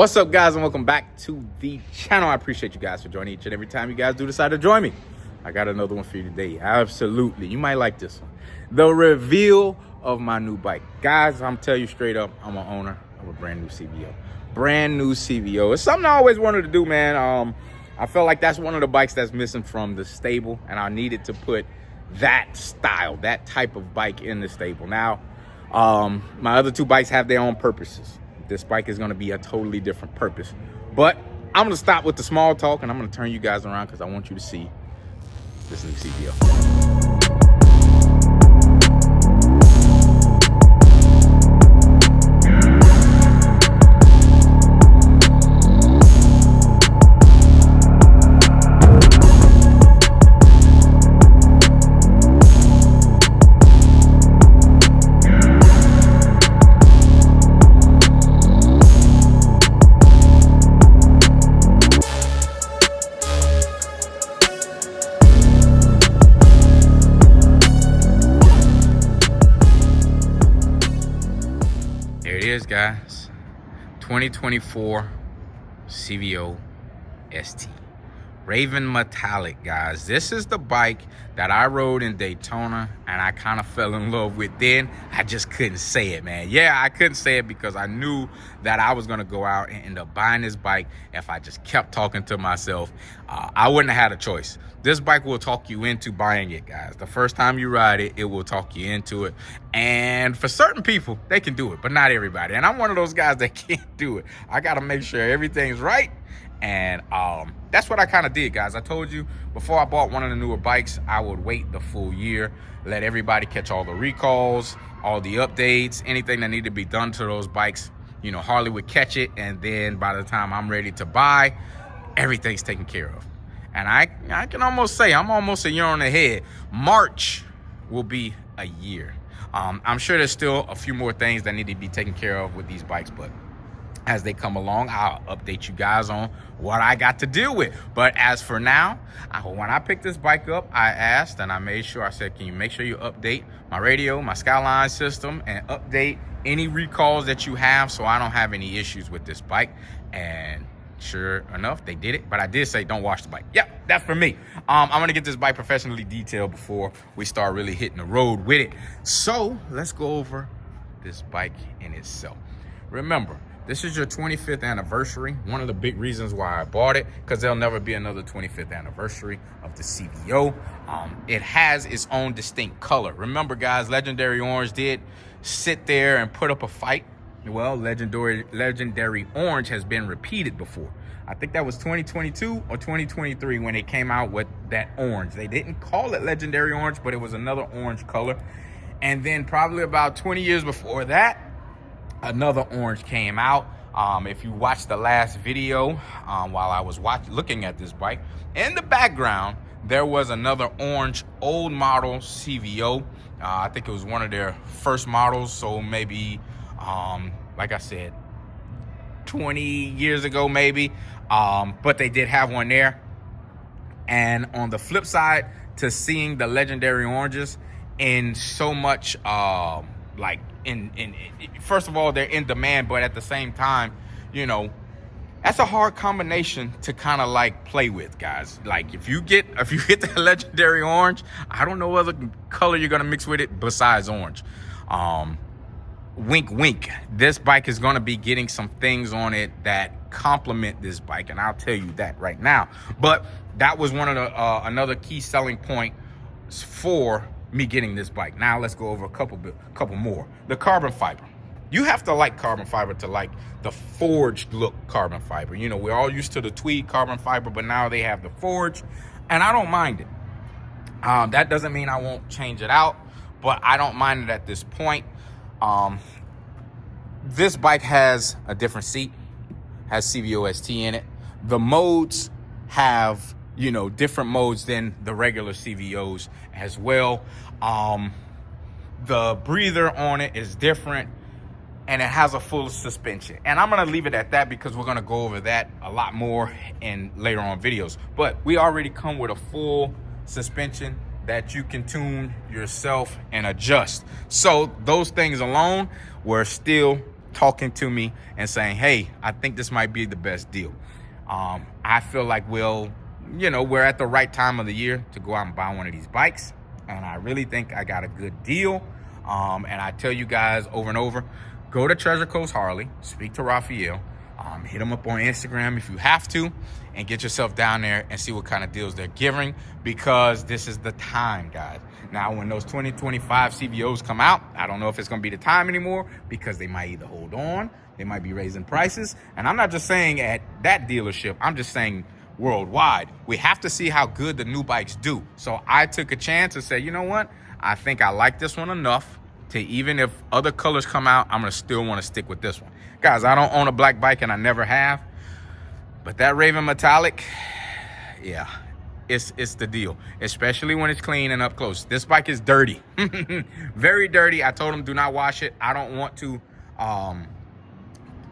What's up, guys, and welcome back to the channel. I appreciate you guys for joining each and every time you guys do decide to join me. I got another one for you today. Absolutely. You might like this one. The reveal of my new bike. Guys, I'm telling you straight up, I'm an owner of a brand new CVO. Brand new CVO. It's something I always wanted to do, man. I felt like that's one of the bikes that's missing from the stable, and I needed to put that style, that type of bike in the stable. Now, my other two bikes have their own purposes. This bike is going to be a totally different purpose. But I'm going to stop with the small talk, and I'm going to turn you guys around because I want you to see this new CVO. There it is, guys. 2024 CVO ST. Raven Metallic, guys. This is the bike that I rode in Daytona and I kind of fell in love with then. I just couldn't say it, man. Yeah, I couldn't say it because I knew that I was going to go out and end up buying this bike if I just kept talking to myself. I wouldn't have had a choice. This bike will talk you into buying it, guys. The first time you ride it, it will talk you into it. And for certain people, they can do it, but not everybody. And I'm one of those guys that can't do it. I got to make sure everything's right. And that's what I kind of did, guys. I told you before I bought one of the newer bikes, I would wait the full year, let everybody catch all the recalls, all the updates, anything that needed to be done to those bikes. You know, Harley would catch it, and then by the time I'm ready to buy, everything's taken care of. And I can almost say I'm almost a year on ahead. March will be a year. I'm sure there's still a few more things that need to be taken care of with these bikes, but as they come along, I'll update you guys on what I got to deal with. But as for now, when I picked this bike up, I asked and I made sure, I said, can you make sure you update my radio, my Skyline system, and update any recalls that you have so I don't have any issues with this bike? And sure enough, they did it. But I did say, don't wash the bike. Yep, that's for me. I'm going to get this bike professionally detailed before we start really hitting the road with it. So let's go over this bike in itself. Remember, this is your 25th anniversary. One of the big reasons why I bought it, because there'll never be another 25th anniversary of the CVO. It has its own distinct color. Remember, guys, Legendary Orange did sit there and put up a fight. Well, Legendary Orange has been repeated before. I think that was 2022 or 2023 when it came out with that orange. They didn't call it Legendary Orange, but it was another orange color. And then probably about 20 years before that, another orange came out. If you watched the last video while I was looking at this bike, in the background there was another orange old model CVO. I think it was one of their first models, so maybe like I said, 20 years ago maybe, but they did have one there. And on the flip side to seeing the Legendary Oranges in so much like first of all, they're in demand, but at the same time, you know, that's a hard combination to kind of like play with, guys. Like if you get the Legendary Orange, I don't know what other color you're gonna mix with it besides orange. Wink wink, this bike is going to be getting some things on it that complement this bike, and I'll tell you that right now. But that was one of the another key selling point for me getting this bike. Now let's go over a couple more. The carbon fiber. You have to like carbon fiber to like the forged look carbon fiber. You know, we're all used to the tweed carbon fiber, but now they have the forged, and I don't mind it. That doesn't mean I won't change it out, but I don't mind it at this point. This bike has a different seat, has CVO ST in it. The modes have, you know, different modes than the regular CVOs as well. The breather on it is different, and it has a full suspension. And I'm going to leave it at that because we're going to go over that a lot more in later on videos. But we already come with a full suspension that you can tune yourself and adjust. So those things alone were still talking to me and saying, hey, I think this might be the best deal. I feel like we're at the right time of the year to go out and buy one of these bikes. And I really think I got a good deal. And I tell you guys over and over, go to Treasure Coast Harley, speak to Raphael, hit him up on Instagram if you have to, and get yourself down there and see what kind of deals they're giving, because this is the time, guys. Now, when those 2025 CVOs come out, I don't know if it's going to be the time anymore, because they might either hold on, they might be raising prices. And I'm not just saying at that dealership, I'm just saying worldwide. We have to see how good the new bikes do. So I took a chance and said, you know what? I think I like this one enough to, even if other colors come out, I'm going to still want to stick with this one. Guys, I don't own a black bike and I never have. But that Raven Metallic, yeah, it's the deal, especially when it's clean and up close. This bike is dirty, very dirty. I told him do not wash it. I don't want to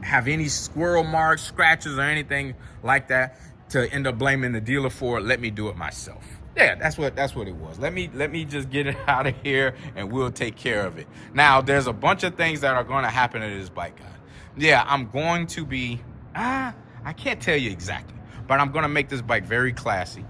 have any squirrel marks, scratches, or anything like that to end up blaming the dealer for it. Let me do it myself. Yeah, that's what it was. Let me just get it out of here and we'll take care of it. Now, there's a bunch of things that are going to happen to this bike, guys. Yeah, I'm going to be, I can't tell you exactly, but I'm going to make this bike very classy.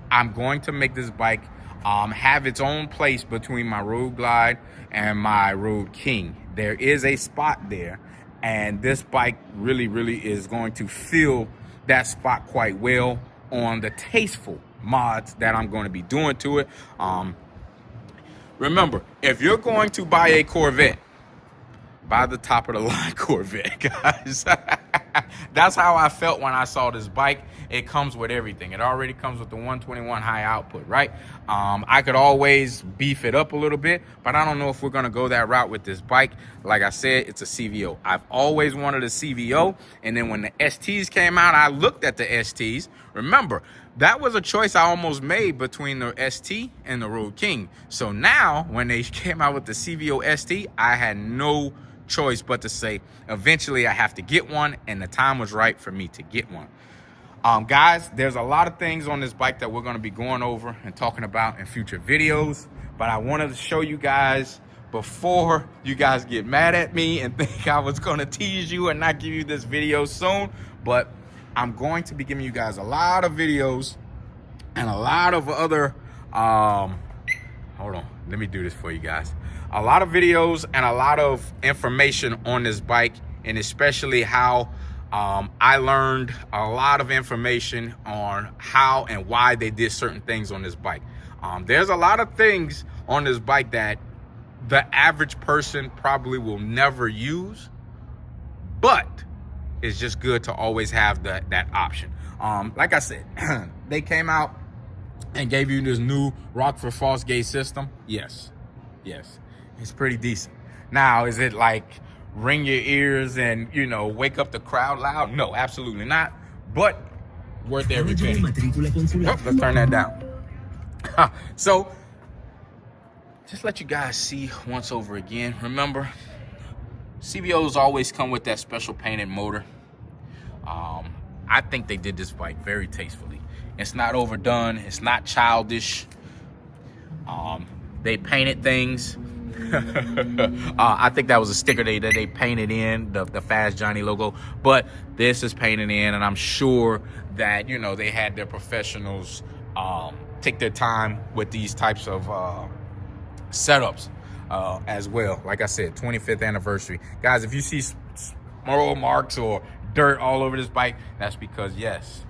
I'm going to make this bike have its own place between my Road Glide and my Road King. There is a spot there, and this bike really, really is going to fill that spot quite well on the tasteful mods that I'm going to be doing to it. Remember, if you're going to buy a Corvette, buy the top of the line Corvette, guys. That's how I felt when I saw this bike. It comes with everything. It already comes with the 121 high output, right? I could always beef it up a little bit, but I don't know if we're going to go that route with this bike. Like I said, it's a CVO. I've always wanted a CVO, and then when the STs came out, I looked at the STs. Remember, that was a choice I almost made between the ST and the Road King. So now, when they came out with the CVO ST, I had no choice but to say, eventually I have to get one, and the time was right for me to get one. Guys, there's a lot of things on this bike that we're going to be going over and talking about in future videos, but I wanted to show you guys before you guys get mad at me and think I was going to tease you and not give you this video soon. But I'm going to be giving you guys a lot of videos and a lot of other hold on, let me do this for you guys. A lot of videos and a lot of information on this bike, and especially how I learned a lot of information on how and why they did certain things on this bike. There's a lot of things on this bike that the average person probably will never use, but it's just good to always have that option. Like I said, they came out and gave you this new Rockford Fosgate system. Yes, it's pretty decent. Now, is it like ring your ears and, wake up the crowd loud? No, absolutely not. But worth every penny. Oh, let's turn that down. So, just let you guys see once over again. Remember, CVOs always come with that special painted motor. I think they did this bike very tastefully. It's not overdone. It's not childish. They painted things. I think that was a sticker that they painted in, the Fast Johnny logo, but this is painted in, and I'm sure that they had their professionals take their time with these types of setups as well. Like I said, 25th anniversary, guys. If you see small marks or dirt all over this bike, that's because yes,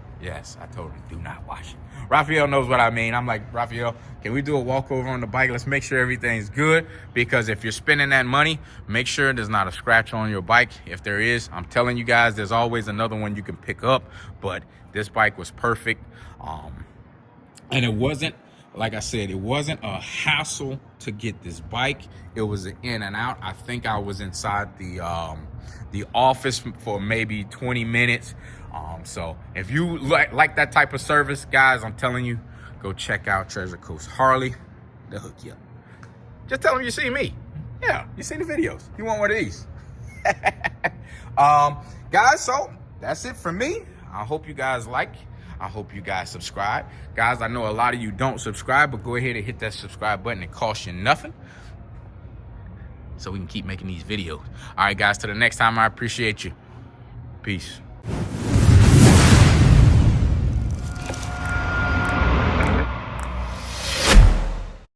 I told him do not wash it. Raphael knows what I mean. I'm like, Raphael, can we do a walkover on the bike? Let's make sure everything's good, because if you're spending that money, make sure there's not a scratch on your bike. If there is, I'm telling you guys, there's always another one you can pick up, but this bike was perfect. And it wasn't, like I said, it wasn't a hassle to get this bike. It was an in and out. I think I was inside the office for maybe 20 minutes. So if you like that type of service, guys, I'm telling you, go check out Treasure Coast Harley. They'll hook you up. Just tell them you see me. Yeah, you see the videos. You want one of these. Guys, so that's it for me. I hope you guys like. I hope you guys subscribe. Guys, I know a lot of you don't subscribe, but go ahead and hit that subscribe button. It costs you nothing. so we can keep making these videos. All right, guys, till the next time, I appreciate you. Peace.